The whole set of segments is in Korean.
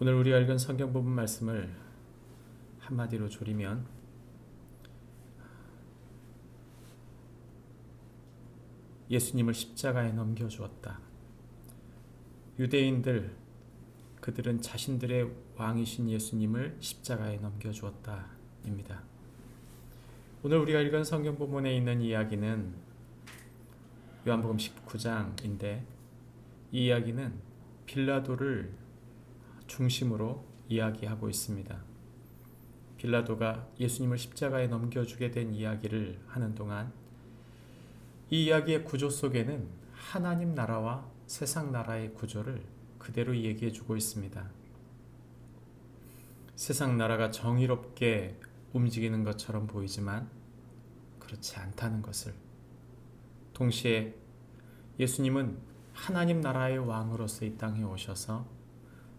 오늘 우리가 읽은 성경 부분 말씀을 한마디로 조리면 예수님을 십자가에 넘겨주었다. 유대인들 그들은 자신들의 왕이신 예수님을 십자가에 넘겨주었다 입니다. 오늘 우리가 읽은 성경 부분에 있는 이야기는 요한복음 19장인데 이 이야기는 빌라도를 중심으로 이야기하고 있습니다. 빌라도가 예수님을 십자가에 넘겨주게 된 이야기를 하는 동안 이 이야기의 구조 속에는 하나님 나라와 세상 나라의 구조를 그대로 얘기해 주고 있습니다. 세상 나라가 정의롭게 움직이는 것처럼 보이지만 그렇지 않다는 것을, 동시에 예수님은 하나님 나라의 왕으로서 이 땅에 오셔서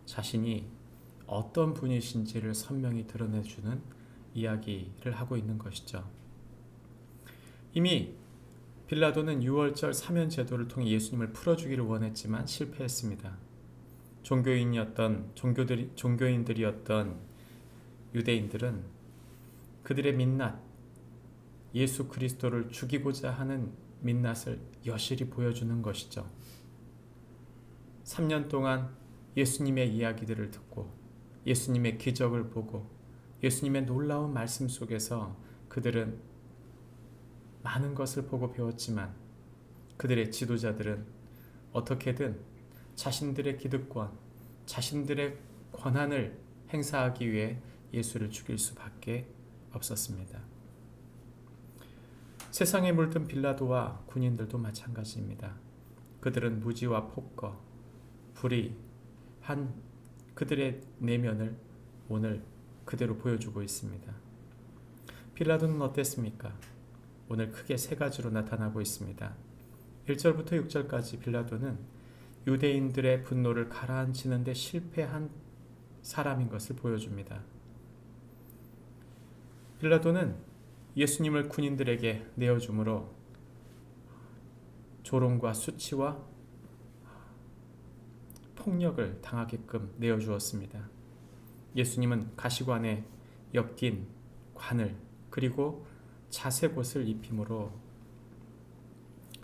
자신이 어떤 분이신지를 선명히 드러내주는 이야기를 하고 있는 것이죠. 이미 빌라도는 6월절 사면 제도를 통해 예수님을 풀어주기를 원했지만 실패했습니다. 종교인들이었던 유대인들은 그들의 민낯, 예수 그리스도를 죽이고자 하는 민낯을 여실히 보여주는 것이죠. 3년 동안 예수님의 이야기들을 듣고 예수님의 기적을 보고 예수님의 놀라운 말씀 속에서 그들은 많은 것을 보고 배웠지만 그들의 지도자들은 어떻게든 자신들의 기득권, 자신들의 권한을 행사하기 위해 예수를 죽일 수밖에 없었습니다. 세상에 물든 빌라도와 군인들도 마찬가지입니다. 그들은 무지와 폭거, 불의한 그들의 내면을 오늘 그대로 보여주고 있습니다. 빌라도는 어땠습니까? 오늘 크게 세 가지로 나타나고 있습니다. 1절부터 6절까지 빌라도는 유대인들의 분노를 가라앉히는 데 실패한 사람인 것을 보여줍니다. 빌라도는 예수님을 군인들에게 내어줌으로 조롱과 수치와 폭력을 당하게끔 내어주었습니다. 예수님은 가시관에 엮인 관을 그리고 자색옷을 입힘으로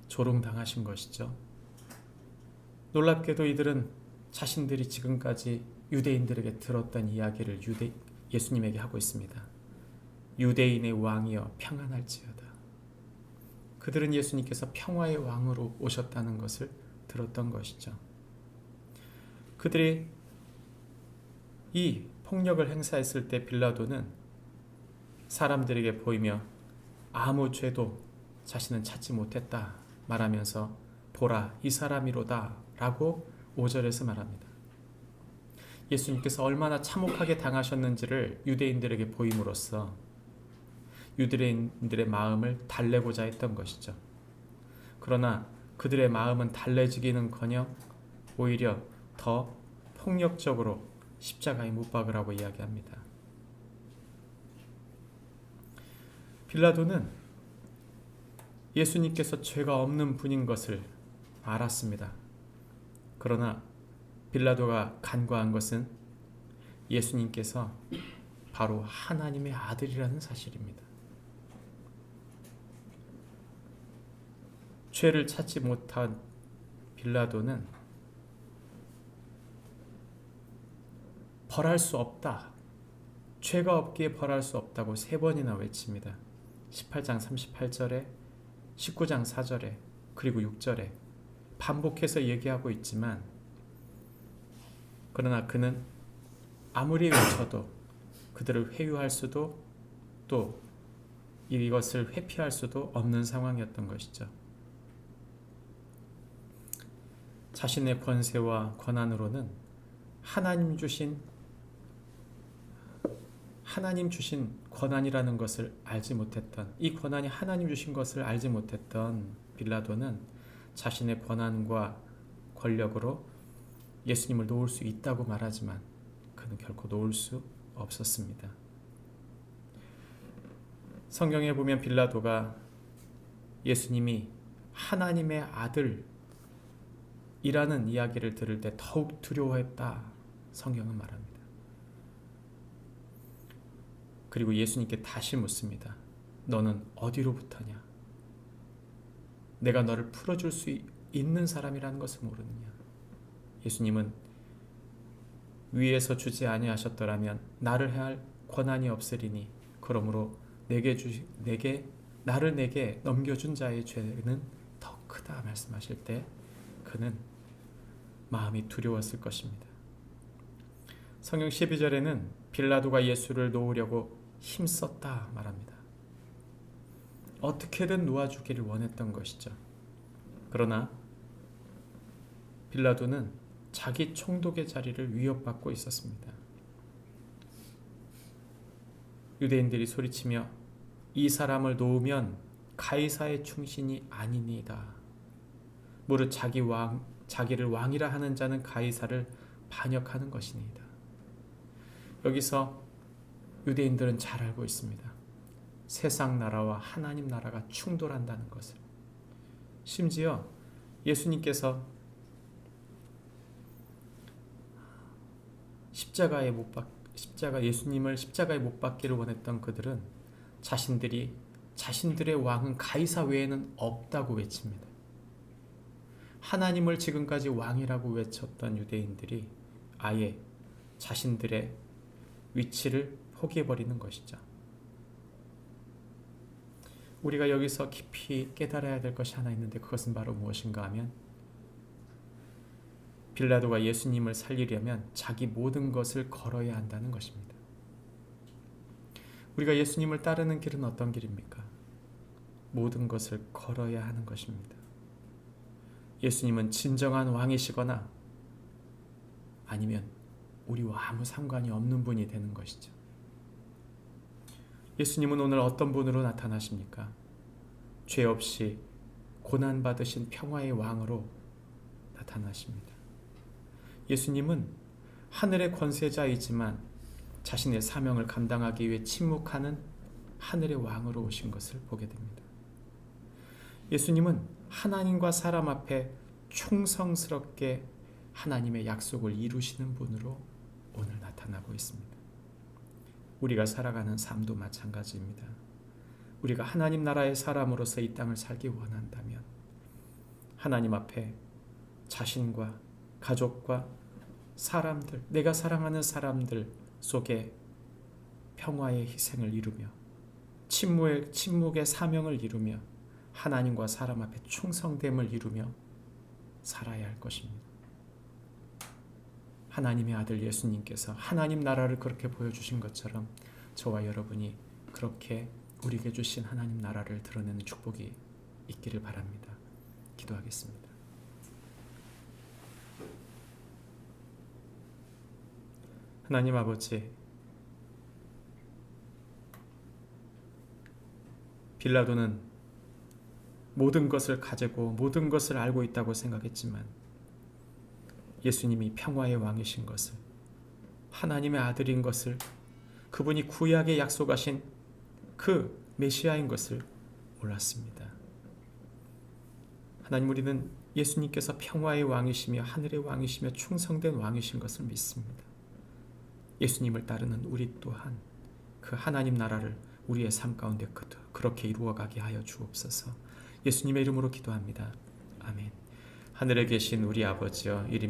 조롱당하신 것이죠. 놀랍게도 이들은 자신들이 지금까지 유대인들에게 들었던 이야기를 예수님에게 하고 있습니다. 유대인의 왕이여 평안할지어다. 그들은 예수님께서 평화의 왕으로 오셨다는 것을 들었던 것이죠. 그들이 이 폭력을 행사했을 때 빌라도는 사람들에게 보이며 아무 죄도 자신은 찾지 못했다 말하면서 보라 이 사람이로다 라고 5절에서 말합니다. 예수님께서 얼마나 참혹하게 당하셨는지를 유대인들에게 보임으로써 유대인들의 마음을 달래고자 했던 것이죠. 그러나 그들의 마음은 달래지기는커녕 오히려 더 폭력적으로 십자가에 못 박으라고 이야기합니다. 빌라도는 예수님께서 죄가 없는 분인 것을 알았습니다. 그러나 빌라도가 간과한 것은 예수님께서 바로 하나님의 아들이라는 사실입니다. 죄를 찾지 못한 빌라도는 벌할 수 없다. 죄가 없기에 벌할 수 없다고 3번이나 외칩니다. 18장 38절에 19장 4절에 그리고 6절에 반복해서 얘기하고 있지만 그러나 그는 아무리 외쳐도 그들을 회유할 수도 또 이것을 회피할 수도 없는 상황이었던 것이죠. 자신의 권세와 권한으로는 하나님 주신 권한이라는 것을 알지 못했던, 이 권한이 하나님 주신 것을 알지 못했던 빌라도는 자신의 권한과 권력으로 예수님을 놓을 수 있다고 말하지만 그는 결코 놓을 수 없었습니다. 성경에 보면 빌라도가 예수님이 하나님의 아들이라는 이야기를 들을 때 더욱 두려워했다 성경은 말합니다. 그리고 예수님께 다시 묻습니다. 너는 어디로부터냐? 내가 너를 풀어줄 수 있는 사람이라는 것을 모르느냐? 예수님은 위에서 주지 아니하셨더라면 나를 해할 권한이 없으리니 그러므로 나를 내게 넘겨준 자의 죄는 더 크다 말씀하실 때 그는 마음이 두려웠을 것입니다. 성경 12절에는 빌라도가 예수를 놓으려고 힘썼다 말합니다. 어떻게든 놓아주기를 원했던 것이죠. 그러나 빌라도는 자기 총독의 자리를 위협받고 있었습니다. 유대인들이 소리치며 이 사람을 놓으면 가이사의 충신이 아니니이다. 무릇 자기를 왕이라 하는 자는 가이사를 반역하는 것이니이다. 여기서 유대인들은 잘 알고 있습니다. 세상 나라와 하나님 나라가 충돌한다는 것을. 심지어 예수님께서 예수님을 십자가에 못 박기를 원했던 그들은 자신들의 왕은 가이사 외에는 없다고 외칩니다. 하나님을 지금까지 왕이라고 외쳤던 유대인들이 아예 자신들의 위치를 포기해버리는 것이죠. 우리가 여기서 깊이 깨달아야 될 것이 하나 있는데 그것은 바로 무엇인가 하면 빌라도가 예수님을 살리려면 자기 모든 것을 걸어야 한다는 것입니다. 우리가 예수님을 따르는 길은 어떤 길입니까? 모든 것을 걸어야 하는 것입니다. 예수님은 진정한 왕이시거나 아니면 우리와 아무 상관이 없는 분이 되는 것이죠. 예수님은 오늘 어떤 분으로 나타나십니까? 죄 없이 고난받으신 평화의 왕으로 나타나십니다. 예수님은 하늘의 권세자이지만 자신의 사명을 감당하기 위해 침묵하는 하늘의 왕으로 오신 것을 보게 됩니다. 예수님은 하나님과 사람 앞에 충성스럽게 하나님의 약속을 이루시는 분으로 오늘 나타나고 있습니다. 우리가 살아가는 삶도 마찬가지입니다. 우리가 하나님 나라의 사람으로서 이 땅을 살기 원한다면 하나님 앞에 자신과 가족과 사람들, 내가 사랑하는 사람들 속에 평화의 희생을 이루며 침묵의 사명을 이루며 하나님과 사람 앞에 충성됨을 이루며 살아야 할 것입니다. 하나님의 아들 예수님께서 하나님 나라를 그렇게 보여주신 것처럼 저와 여러분이 그렇게 우리에게 주신 하나님 나라를 드러내는 축복이 있기를 바랍니다. 기도하겠습니다. 하나님 아버지, 빌라도는 모든 것을 가지고 모든 것을 알고 있다고 생각했지만 예수님이 평화의 왕이신 것을, 하나님의 아들인 것을, 그분이 구약에 약속하신 그 메시아인 것을 몰랐습니다. 하나님, 우리는 예수님께서 평화의 왕이시며 하늘의 왕이시며 충성된 왕이신 것을 믿습니다. 예수님을 따르는 우리 또한 그 하나님 나라를 우리의 삶 가운데 그렇게 이루어가게 하여 주옵소서. 예수님의 이름으로 기도합니다. 아멘. 하늘에 계신 우리 아버지여, 이름이